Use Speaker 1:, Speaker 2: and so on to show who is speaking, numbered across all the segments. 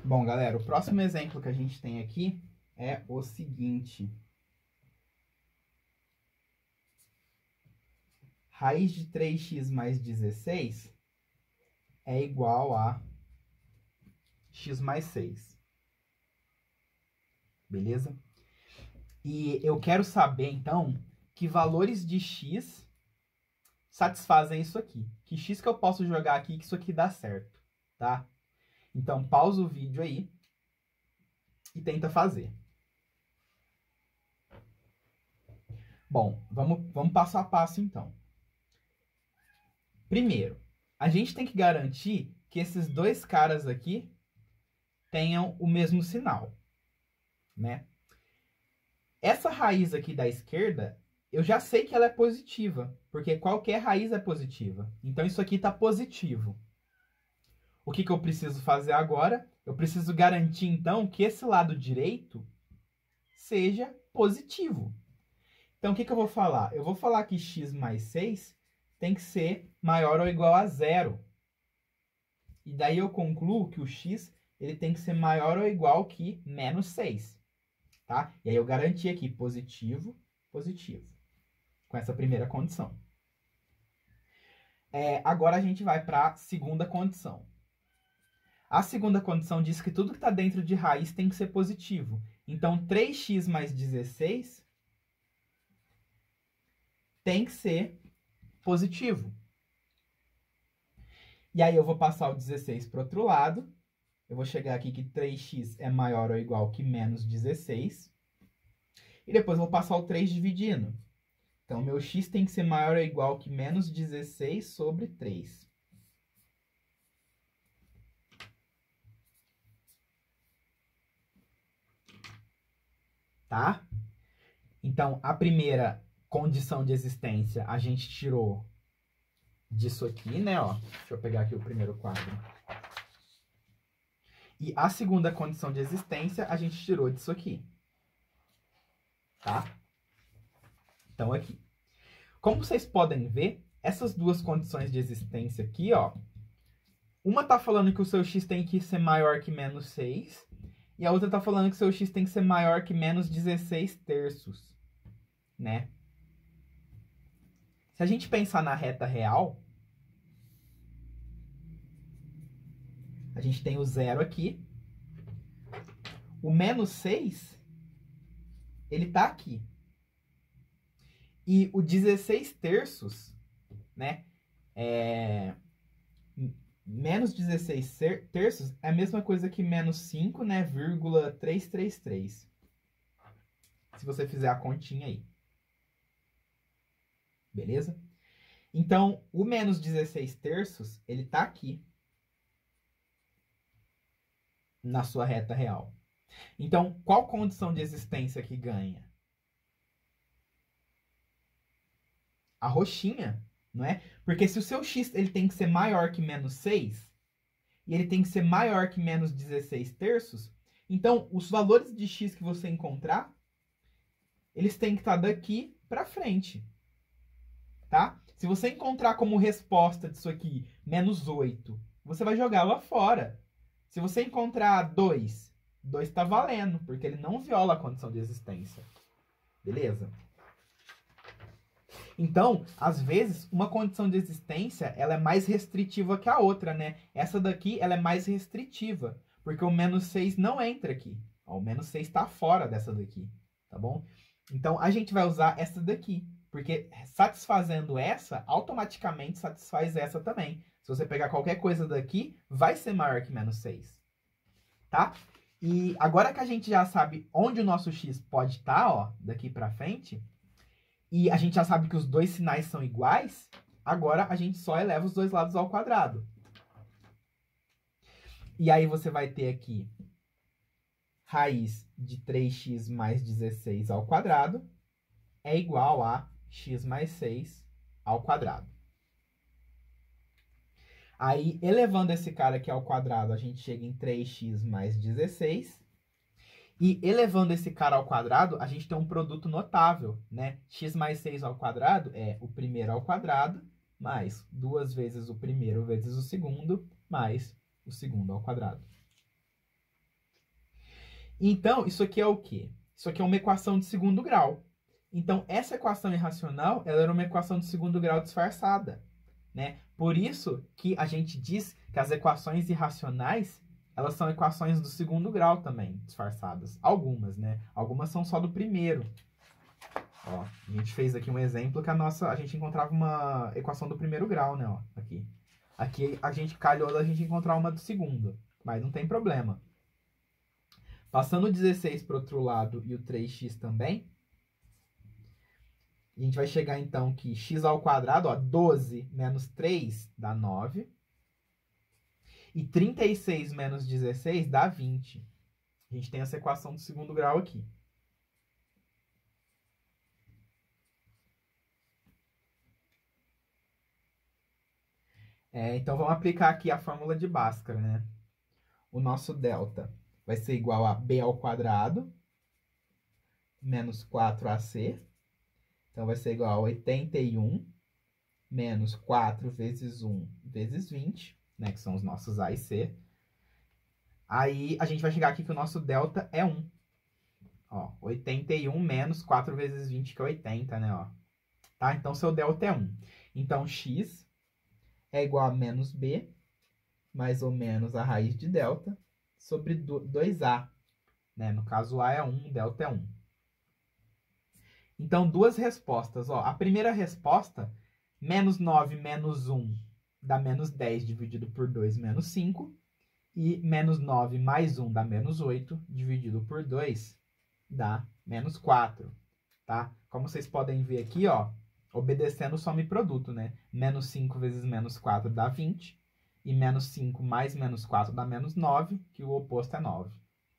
Speaker 1: Bom, galera, o próximo exemplo que a gente tem aqui é o seguinte. Raiz de 3x mais 16 é igual a x mais 6. Beleza? E eu quero saber, então, que valores de x satisfazem isso aqui. Que x que eu posso jogar aqui que isso aqui dá certo, tá? Então, pausa o vídeo aí e tenta fazer. Bom, vamos passo a passo, então. Primeiro, a gente tem que garantir que esses dois caras aqui tenham o mesmo sinal, né? Essa raiz aqui da esquerda, eu já sei que ela é positiva, porque qualquer raiz é positiva. Então, isso aqui está positivo. O que eu preciso fazer agora? Eu preciso garantir, então, que esse lado direito seja positivo. Então, o que eu vou falar? Eu vou falar que x mais 6 tem que ser maior ou igual a 0. E daí eu concluo que o x ele tem que ser maior ou igual que menos 6. Tá? E aí eu garanti aqui positivo, positivo. Com essa primeira condição. Agora a gente vai para a segunda condição. A segunda condição diz que tudo que está dentro de raiz tem que ser positivo. Então, 3x mais 16 tem que ser positivo. E aí eu vou passar o 16 para o outro lado. Eu vou chegar aqui que 3x é maior ou igual que menos 16. E depois eu vou passar o 3 dividindo. Então, meu x tem que ser maior ou igual que menos 16 sobre 3. Tá? Então, a primeira condição de existência a gente tirou disso aqui, né? Ó, deixa eu pegar aqui o primeiro quadro. E a segunda condição de existência a gente tirou disso aqui. Tá? Então, aqui. Como vocês podem ver, essas duas condições de existência aqui, ó. Uma tá falando que o seu x tem que ser maior que menos 6. E a outra tá falando que o seu x tem que ser maior que menos 16 terços. Né? Se a gente pensar na reta real, a gente tem o 0 aqui. O menos 6, ele tá aqui. E o 16 terços, né? Menos 16 terços é a mesma coisa que menos 5, né? Vírgula 333. Se você fizer a continha aí. Beleza? Então, o menos 16 terços, ele tá aqui. Na sua reta real. Então, qual condição de existência que ganha? A roxinha, não é? Porque se o seu x ele tem que ser maior que menos 6, e ele tem que ser maior que menos 16 terços, então os valores de x que você encontrar, eles têm que estar daqui para frente. Tá? Se você encontrar como resposta disso aqui menos 8, você vai jogar lá fora. Se você encontrar 2, 2 está valendo, porque ele não viola a condição de existência. Beleza? Então, às vezes, uma condição de existência ela é mais restritiva que a outra, né? Essa daqui ela é mais restritiva, porque o menos 6 não entra aqui. Ó, o menos 6 está fora dessa daqui, tá bom? Então, a gente vai usar essa daqui, porque satisfazendo essa, automaticamente satisfaz essa também. Se você pegar qualquer coisa daqui, vai ser maior que menos 6. Tá? E agora que a gente já sabe onde o nosso x pode estar, ó, daqui para frente, e a gente já sabe que os dois sinais são iguais, agora a gente só eleva os dois lados ao quadrado. E aí você vai ter aqui raiz de 3x mais 16 ao quadrado é igual a x mais 6 ao quadrado. Aí, elevando esse cara aqui ao quadrado, a gente chega em 3x mais 16. E elevando esse cara ao quadrado, a gente tem um produto notável, né? X mais 6 ao quadrado é o primeiro ao quadrado, mais 2 vezes o primeiro vezes o segundo, mais o segundo ao quadrado. Então, isso aqui é o quê? Isso aqui é uma equação de segundo grau. Então, essa equação irracional, ela era uma equação de segundo grau disfarçada, né? Por isso que a gente diz que as equações irracionais, elas são equações do segundo grau também, disfarçadas. Algumas, né? Algumas são só do primeiro. Ó, a gente fez aqui um exemplo que a gente encontrava uma equação do primeiro grau, né? Ó, aqui. Aqui a gente calhou da gente encontrar uma do segundo, mas não tem problema. Passando o 16 para o outro lado e o 3x também, a gente vai chegar então que x ao quadrado, ó, 12 menos 3 dá 9. E 36 menos 16 dá 20. A gente tem essa equação do segundo grau aqui. Então, vamos aplicar aqui a fórmula de Bhaskara, né? O nosso delta vai ser igual a b ao quadrado menos 4ac. Então, vai ser igual a 81 menos 4 vezes 1 vezes 20, né? Que são os nossos a e c. Aí, a gente vai chegar aqui que o nosso delta é 1. Ó, 81 menos 4 vezes 20, que é 80, né? Ó. Tá? Então, seu delta é 1. Então, x é igual a menos b, mais ou menos a raiz de delta, sobre 2a. Né? No caso, a é 1, delta é 1. Então, duas respostas. Ó. A primeira resposta, menos 9 menos 1 dá menos 10 dividido por 2, menos 5. E menos 9 mais 1 dá menos 8, dividido por 2 dá menos 4. Tá? Como vocês podem ver aqui, ó, obedecendo o some produto, né? Menos 5 vezes menos 4 dá 20. E menos 5 mais menos 4 dá menos 9, que o oposto é 9.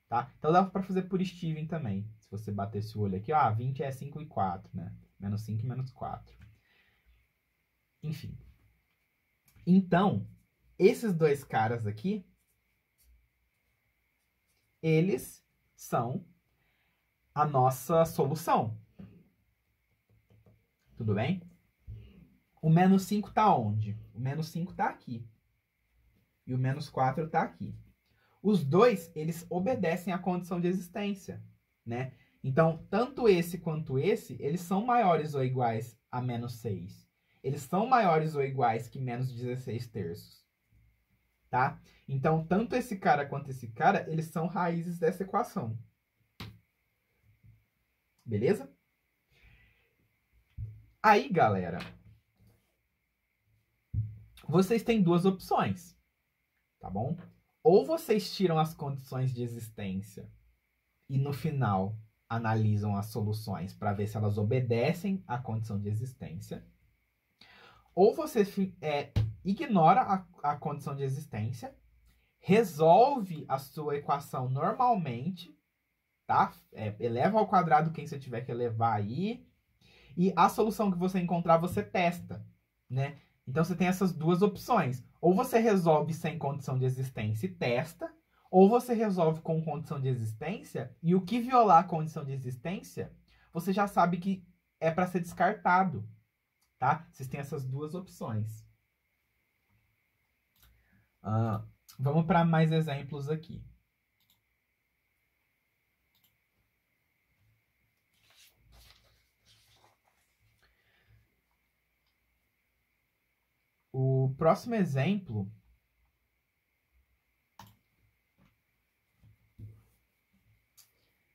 Speaker 1: Tá? Então dá para fazer por Steven também. Se você batesse o olho aqui, ó, 20 é 5 e 4, né? Menos 5 e menos 4. Enfim. Então, esses dois caras aqui, eles são a nossa solução. Tudo bem? O menos 5 está onde? O menos 5 está aqui. E o menos 4 está aqui. Os dois, eles obedecem à condição de existência, né? Então, tanto esse quanto esse, eles são maiores ou iguais a menos 6. Eles são maiores ou iguais que menos 16 terços. Tá? Então, tanto esse cara quanto esse cara, eles são raízes dessa equação. Beleza? Aí, galera, vocês têm duas opções, tá bom? Ou vocês tiram as condições de existência e no final analisam as soluções para ver se elas obedecem à condição de existência. Ou você ignora a condição de existência, resolve a sua equação normalmente, tá? Eleva ao quadrado quem você tiver que elevar aí. E a solução que você encontrar, você testa, né? Então, você tem essas duas opções. Ou você resolve sem condição de existência e testa, ou você resolve com condição de existência, e o que violar a condição de existência, você já sabe que é para ser descartado, tá? Vocês têm essas duas opções. Vamos para mais exemplos aqui. O próximo exemplo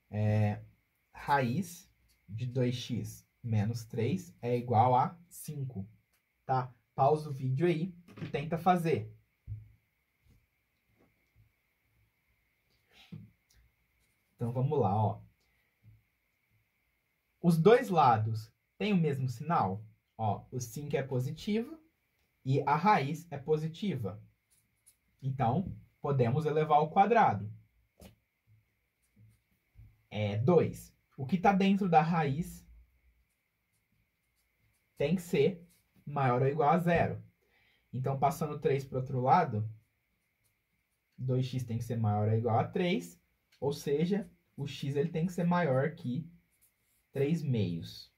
Speaker 1: é raiz de 2x menos 3 é igual a 5, tá? Pausa o vídeo aí e tenta fazer. Então, vamos lá, ó. Os dois lados têm o mesmo sinal? Ó, o 5 é positivo e a raiz é positiva. Então, podemos elevar ao quadrado. É 2. O que está dentro da raiz tem que ser maior ou igual a 0. Então, passando 3 para o outro lado, 2x tem que ser maior ou igual a 3, ou seja, o x ele tem que ser maior que 3 meios.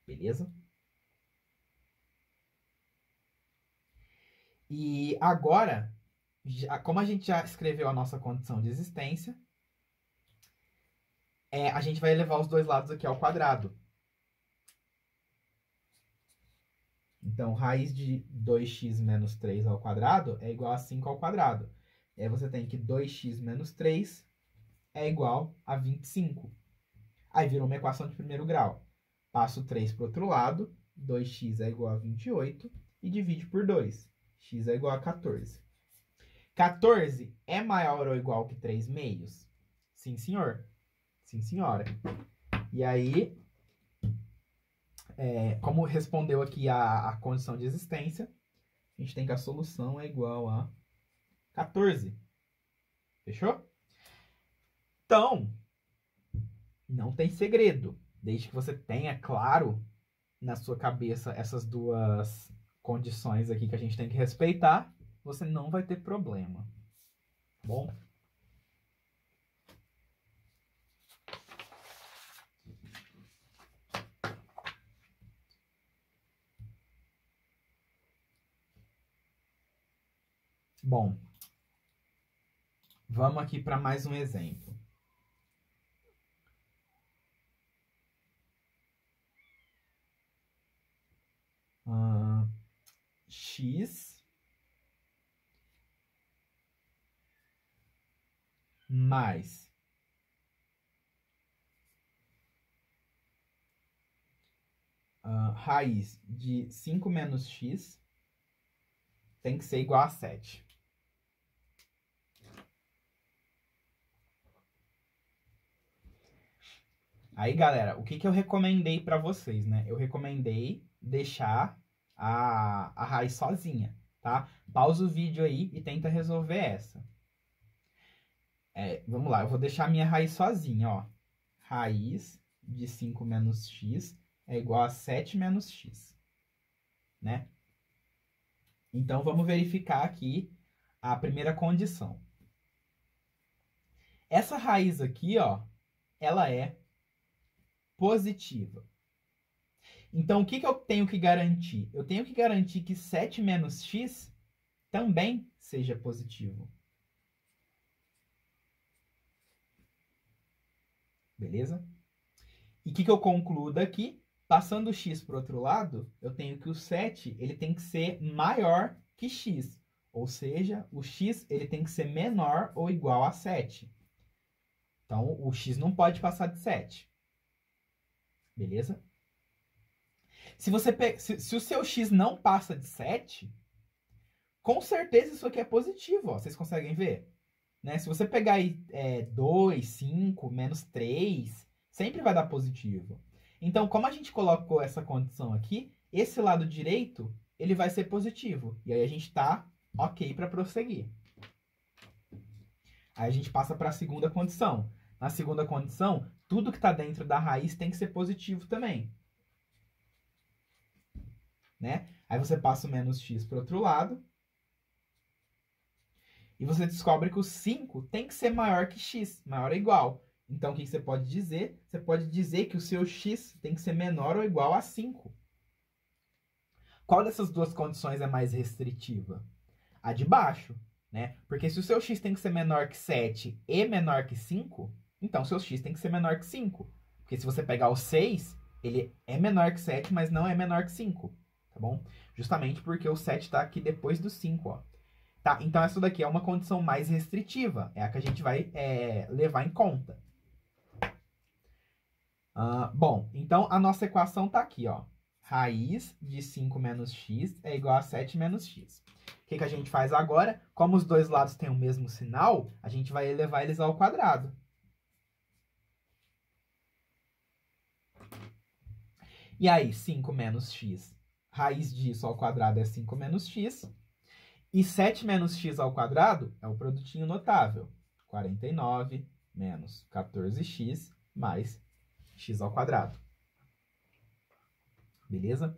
Speaker 1: Beleza? E agora, como a gente já escreveu a nossa condição de existência, a gente vai elevar os dois lados aqui ao quadrado. Então, raiz de 2x menos 3 ao quadrado é igual a 5 ao quadrado. E aí você tem que 2x menos 3 é igual a 25. Aí virou uma equação de primeiro grau. Passo 3 para o outro lado, 2x é igual a 28 e divide por 2. X é igual a 14. 14 é maior ou igual que 3 meios? Sim, senhor. Sim, senhora. E aí, como respondeu aqui a condição de existência, a gente tem que a solução é igual a 14. Fechou? Então, não tem segredo. Desde que você tenha claro na sua cabeça essas duas condições aqui que a gente tem que respeitar, você não vai ter problema. Bom? Bom, vamos aqui para mais um exemplo. X mais raiz de 5 menos x tem que ser igual a 7. Aí, galera, o que eu recomendei para vocês, né? Eu recomendei deixar a raiz sozinha, tá? Pausa o vídeo aí e tenta resolver essa. Vamos lá, eu vou deixar a minha raiz sozinha, ó. Raiz de 5 menos x é igual a 7 menos x, né? Então, vamos verificar aqui a primeira condição. Essa raiz aqui, ó, ela é positiva. Então, o que eu tenho que garantir? Eu tenho que garantir que 7 menos x também seja positivo. Beleza? E o que eu concluo daqui? Passando o x para o outro lado, eu tenho que o 7 ele tem que ser maior que x. Ou seja, o x ele tem que ser menor ou igual a 7. Então, o x não pode passar de 7. Beleza? Se o seu x não passa de 7, com certeza isso aqui é positivo. Ó. Vocês conseguem ver? Né? Se você pegar aí 2, 5, menos 3, sempre vai dar positivo. Então, como a gente colocou essa condição aqui, esse lado direito ele vai ser positivo. E aí a gente está ok para prosseguir. Aí a gente passa para a segunda condição. Na segunda condição, tudo que está dentro da raiz tem que ser positivo também. Né? Aí você passa o menos x para o outro lado. E você descobre que o 5 tem que ser maior que x, maior ou igual. Então, o que você pode dizer? Você pode dizer que o seu x tem que ser menor ou igual a 5. Qual dessas duas condições é mais restritiva? A de baixo, né? Porque se o seu x tem que ser menor que 7 e menor que 5, então o seu x tem que ser menor que 5. Porque se você pegar o 6, ele é menor que 7, mas não é menor que 5, tá bom? Justamente porque o 7 está aqui depois do 5, ó. Tá? Então, essa daqui é uma condição mais restritiva. É a que a gente vai levar em conta. Bom, então a nossa equação está aqui, ó. Raiz de 5 menos x é igual a 7 menos x. O que a gente faz agora? Como os dois lados têm o mesmo sinal, a gente vai elevar eles ao quadrado. E aí, 5 menos x, raiz disso ao quadrado é 5 menos x. E 7 menos x ao quadrado é o produtinho notável. 49 menos 14x mais x ao quadrado. Beleza?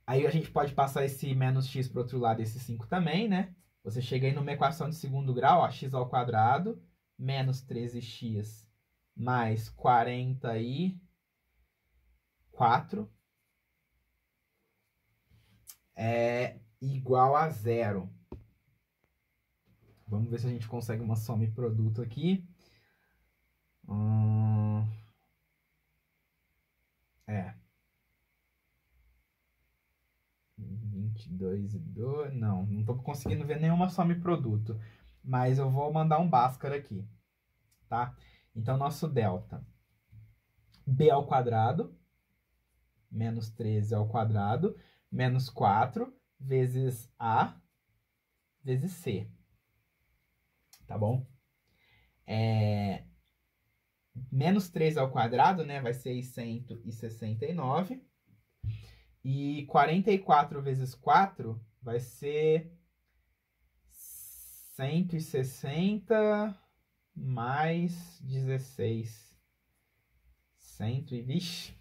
Speaker 1: Aí a gente pode passar esse menos x para o outro lado, esse 5 também, né? Você chega aí numa equação de segundo grau, ó, x ao quadrado menos 13x mais 44 é igual a 0. Vamos ver se a gente consegue uma soma e produto aqui. É. 22 e 2. Não tô conseguindo ver nenhuma some-produto. Mas eu vou mandar um Bhaskara aqui. Tá? Então, nosso delta. B ao quadrado. Menos 13 ao quadrado. Menos 4 vezes A vezes C. Tá bom? Menos 3 ao quadrado, né? Vai ser 169. E 44 vezes 4 vai ser 160 mais 16. 100 e... Vixe.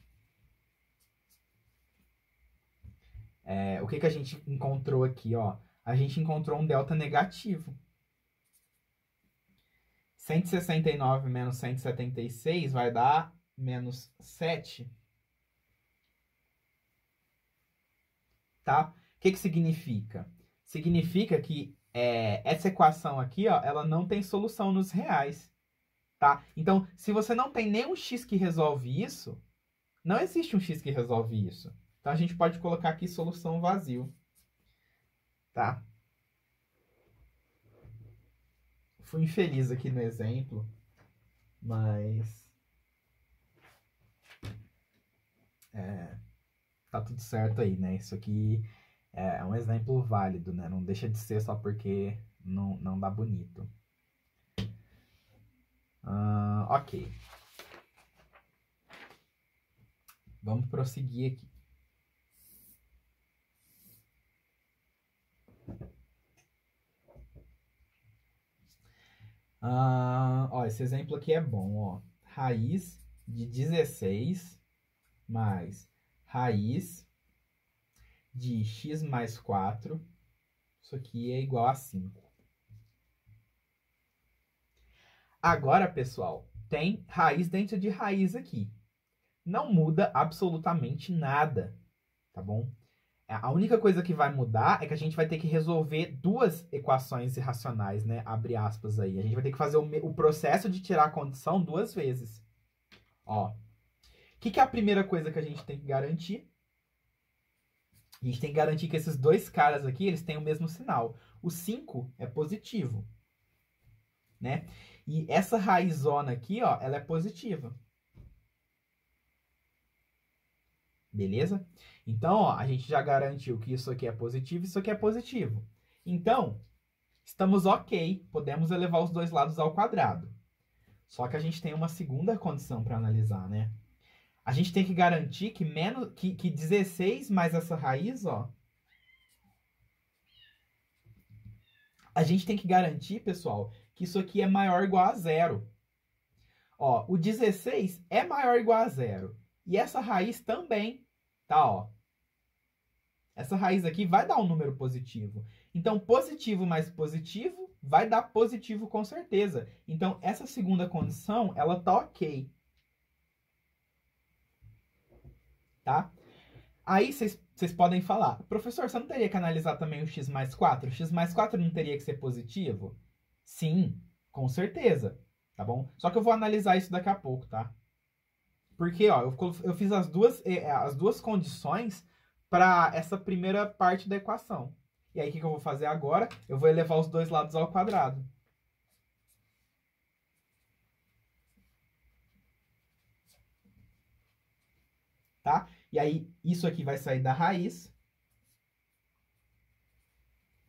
Speaker 1: O que a gente encontrou aqui, ó? A gente encontrou um delta negativo. 169 menos 176 vai dar menos 7. Tá? O que significa? Significa que essa equação aqui, ó, ela não tem solução nos reais. Tá? Então, se você não tem nenhum x que resolve isso, não existe um x que resolve isso. Então, a gente pode colocar aqui solução vazio. Tá? Fui infeliz aqui no exemplo, mas tá tudo certo aí, né? Isso aqui é um exemplo válido, né? Não deixa de ser só porque não dá bonito. Ok. Vamos prosseguir aqui. Ó, esse exemplo aqui é bom, ó. Raiz de 16 mais raiz de x mais 4. Isso aqui é igual a 5. Agora, pessoal, tem raiz dentro de raiz aqui. Não muda absolutamente nada, tá bom? A única coisa que vai mudar é que a gente vai ter que resolver duas equações irracionais, né? Abre aspas aí. A gente vai ter que fazer o processo de tirar a condição duas vezes. Ó, o que é a primeira coisa que a gente tem que garantir? A gente tem que garantir que esses dois caras aqui, eles têm o mesmo sinal. O 5 é positivo, né? E essa raizona aqui, ó, ela é positiva. Beleza? Então, ó, a gente já garantiu que isso aqui é positivo e isso aqui é positivo. Então, estamos ok. Podemos elevar os dois lados ao quadrado. Só que a gente tem uma segunda condição para analisar, né? A gente tem que garantir que 16 mais essa raiz, ó. A gente tem que garantir, pessoal, que isso aqui é maior ou igual a zero. Ó, o 16 é maior ou igual a zero. E essa raiz também, tá, ó. Essa raiz aqui vai dar um número positivo. Então, positivo mais positivo vai dar positivo com certeza. Então, essa segunda condição, ela tá ok. Tá? Aí, vocês podem falar, professor, você não teria que analisar também o x mais 4? O x mais 4 não teria que ser positivo? Sim, com certeza. Tá bom? Só que eu vou analisar isso daqui a pouco, tá? Porque, ó, eu fiz as duas condições para essa primeira parte da equação. E aí, o que eu vou fazer agora? Eu vou elevar os dois lados ao quadrado. Tá? E aí, isso aqui vai sair da raiz.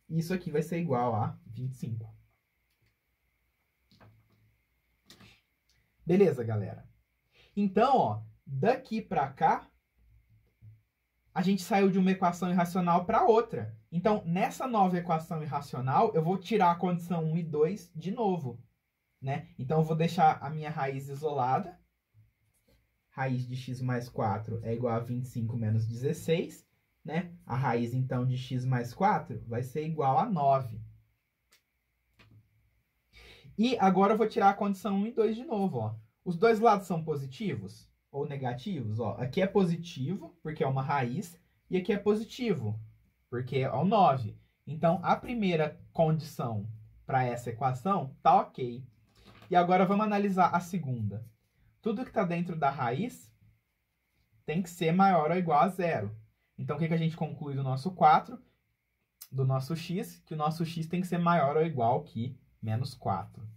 Speaker 1: E isso aqui vai ser igual a 25. Beleza, galera? Então, ó, daqui para cá, a gente saiu de uma equação irracional para outra. Então, nessa nova equação irracional, eu vou tirar a condição 1 e 2 de novo. Né? Então, eu vou deixar a minha raiz isolada. Raiz de x mais 4 é igual a 25 menos 16. Né? A raiz, então, de x mais 4 vai ser igual a 9. E agora eu vou tirar a condição 1 e 2 de novo. Ó. Os dois lados são positivos ou negativos? Ó. Aqui é positivo, porque é uma raiz, e aqui é positivo, porque é o 9. Então, a primeira condição para essa equação tá ok. E agora vamos analisar a segunda. Tudo que está dentro da raiz tem que ser maior ou igual a zero. Então, o que a gente conclui do nosso 4? Do nosso x, que o nosso x tem que ser maior ou igual que menos 4.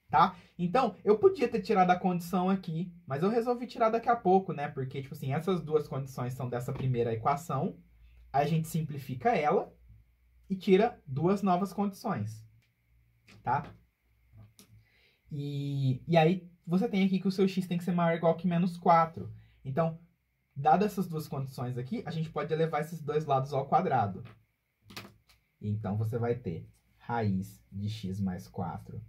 Speaker 1: Tá? Então, eu podia ter tirado a condição aqui, mas eu resolvi tirar daqui a pouco, né? Porque, tipo assim, essas duas condições são dessa primeira equação. Aí a gente simplifica ela e tira duas novas condições. Tá? E aí, você tem aqui que o seu x tem que ser maior ou igual que menos 4. Então, dadas essas duas condições aqui, a gente pode elevar esses dois lados ao quadrado. Então, você vai ter raiz de x mais 4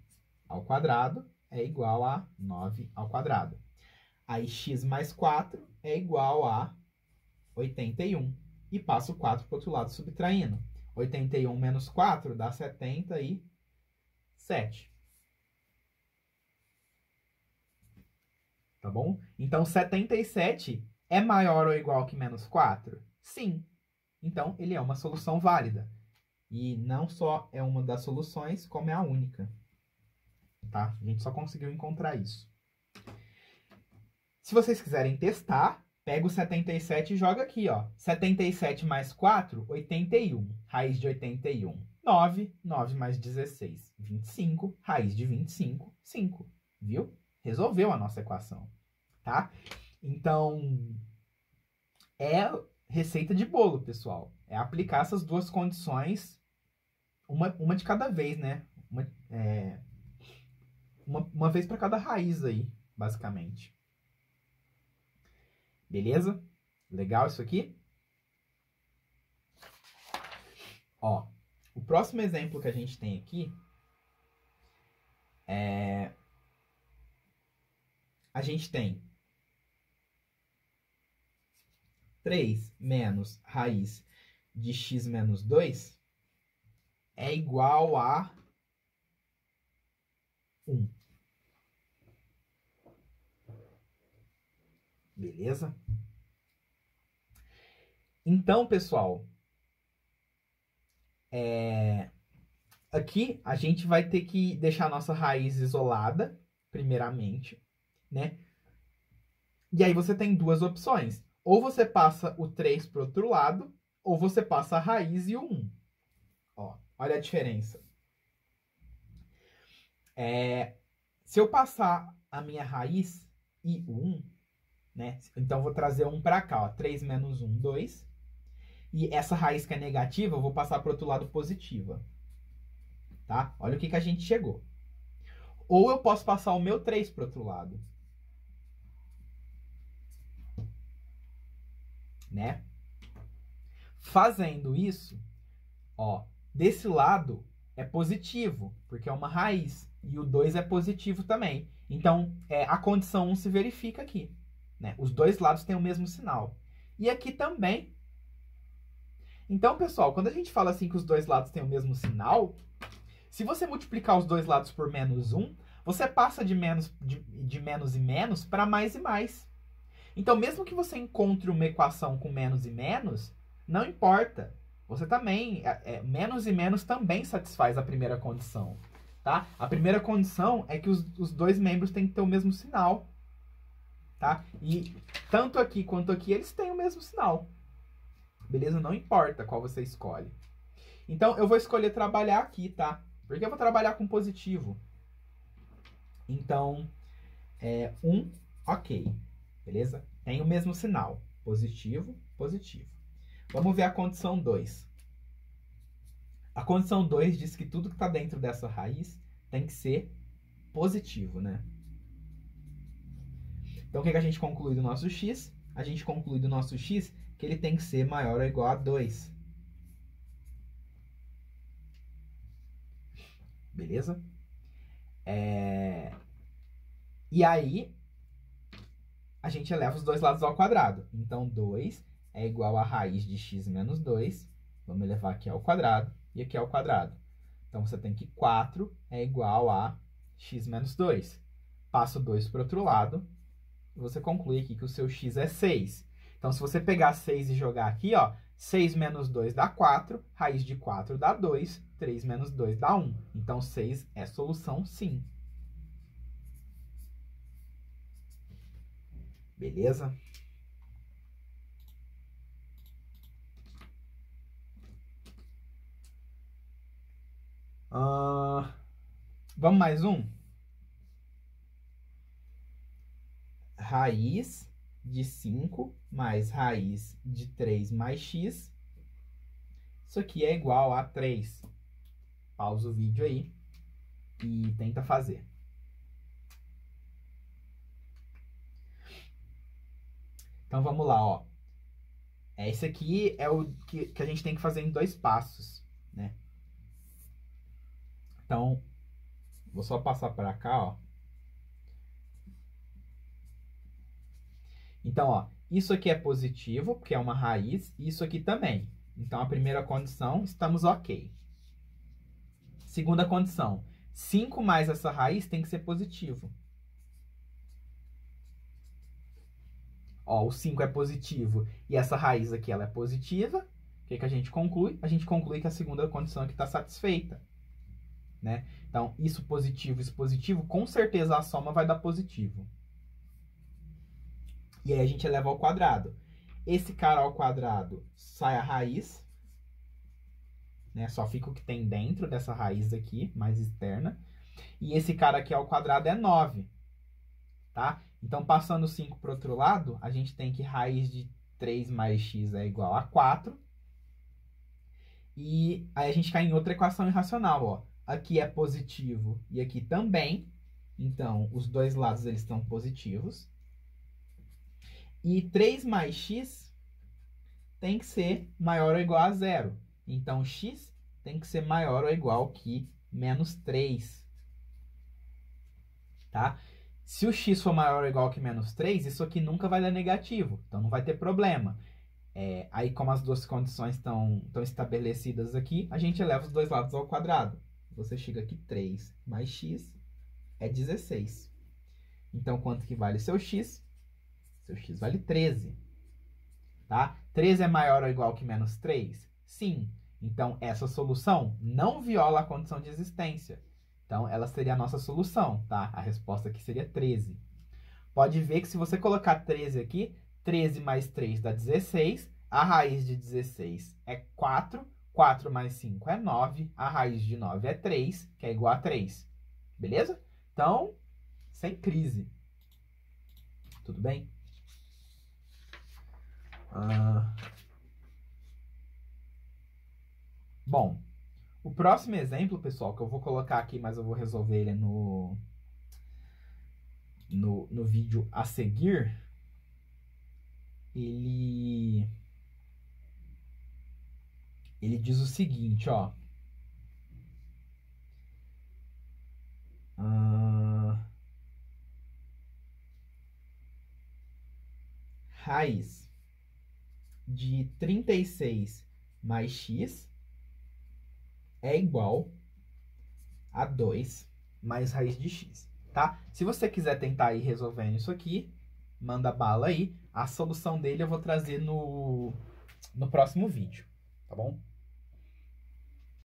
Speaker 1: ao quadrado é igual a 9 ao quadrado. Aí, x mais 4 é igual a 81. E passo o 4 para o outro lado subtraindo. 81 menos 4 dá 77. Tá bom? Então, 77 é maior ou igual que menos 4? Sim. Então, ele é uma solução válida. E não só é uma das soluções, como é a única. Tá? A gente só conseguiu encontrar isso. Se vocês quiserem testar, pega o 77 e joga aqui, ó. 77 mais 4, 81. Raiz de 81, 9. 9 mais 16, 25. Raiz de 25, 5. Viu? Resolveu a nossa equação. Tá? Então, é receita de bolo, pessoal. É aplicar essas duas condições, uma de cada vez, né? Uma vez para cada raiz aí, basicamente. Beleza? Legal isso aqui? Ó, o próximo exemplo que a gente tem aqui é... A gente tem 3 menos raiz de x menos 2 é igual a 1. Beleza? Então, pessoal, aqui a gente vai ter que deixar a nossa raiz isolada, primeiramente, né? E aí você tem duas opções. Ou você passa o 3 para o outro lado, ou você passa a raiz e o 1. Ó, olha a diferença. Se eu passar a minha raiz e o 1, né? Então, eu vou trazer o 1 para cá, ó. 3 menos 1, 2. E essa raiz que é negativa, eu vou passar para o outro lado positiva. Tá? Olha o que a gente chegou. Ou eu posso passar o meu 3 para o outro lado. Né? Fazendo isso, ó, desse lado é positivo, porque é uma raiz. E o 2 é positivo também. Então, a condição 1 se verifica aqui. Né? Os dois lados têm o mesmo sinal. E aqui também. Então, pessoal, quando a gente fala assim que os dois lados têm o mesmo sinal, se você multiplicar os dois lados por menos 1, você passa de menos e menos para mais e mais. Então, mesmo que você encontre uma equação com menos e menos, não importa. Você também, menos e menos também satisfaz a primeira condição. Tá? A primeira condição é que os dois membros têm que ter o mesmo sinal. Tá? E tanto aqui quanto aqui, eles têm o mesmo sinal. Beleza? Não importa qual você escolhe. Então, eu vou escolher trabalhar aqui, tá? Porque eu vou trabalhar com positivo. Então, 1, ok. Beleza? Tem o mesmo sinal. Positivo, positivo. Vamos ver a condição 2. A condição 2 diz que tudo que está dentro dessa raiz tem que ser positivo, né? Então, o que a gente conclui do nosso x? A gente conclui do nosso x que ele tem que ser maior ou igual a 2. Beleza? E aí, a gente eleva os dois lados ao quadrado. Então, 2 é igual a raiz de x menos 2. Vamos elevar aqui ao quadrado e aqui ao quadrado. Então, você tem que 4 é igual a x menos 2. Passa o 2 para o outro lado. E você conclui aqui que o seu x é 6. Então, se você pegar 6 e jogar aqui, ó, 6 menos 2 dá 4. Raiz de 4 dá 2. 3 menos 2 dá 1. Então, 6 é solução sim. Beleza? Vamos mais um? Raiz de 5 mais raiz de 3 mais x. Isso aqui é igual a 3. Pausa o vídeo aí e tenta fazer. Então vamos lá, ó. Esse aqui é o que a gente tem que fazer em 2 passos, né? Então, vou só passar para cá, ó. Então, ó, isso aqui é positivo, porque é uma raiz, e isso aqui também. Então, a primeira condição, estamos ok. Segunda condição, 5 mais essa raiz tem que ser positivo. Ó, o 5 é positivo e essa raiz aqui ela é positiva. O que a gente conclui? A gente conclui que a segunda condição aqui está satisfeita, né? Então, isso positivo, com certeza a soma vai dar positivo. E aí a gente eleva ao quadrado. Esse cara ao quadrado sai a raiz, né? Só fica o que tem dentro dessa raiz aqui, mais externa. E esse cara aqui ao quadrado é 9, tá? Então, passando 5 para o outro lado, a gente tem que raiz de 3 mais x é igual a 4. E aí a gente cai em outra equação irracional, ó. Aqui é positivo e aqui também. Então, os dois lados eles estão positivos. E 3 mais x tem que ser maior ou igual a 0. Então, x tem que ser maior ou igual que menos 3. Tá? Se o x for maior ou igual que menos 3, isso aqui nunca vai dar negativo. Então, não vai ter problema. Aí, como as duas condições estão estabelecidas aqui, a gente eleva os dois lados ao quadrado. Você chega aqui, 3 mais x é 16. Então, quanto que vale seu x? Seu x vale 13. Tá? 13 é maior ou igual que menos 3? Sim. Então, essa solução não viola a condição de existência. Então, ela seria a nossa solução, tá? A resposta aqui seria 13. Pode ver que se você colocar 13 aqui, 13 mais 3 dá 16. A raiz de 16 é 4. 4 mais 5 é 9. A raiz de 9 é 3, que é igual a 3. Beleza? Então, sem crise. Tudo bem? Bom, o próximo exemplo, pessoal, que eu vou colocar aqui, mas eu vou resolver ele no vídeo a seguir, ele diz o seguinte, ó. Raiz de 36 mais x é igual a 2 mais raiz de x, tá? Se você quiser tentar ir resolvendo isso aqui, manda bala aí. A solução dele eu vou trazer no próximo vídeo, tá bom?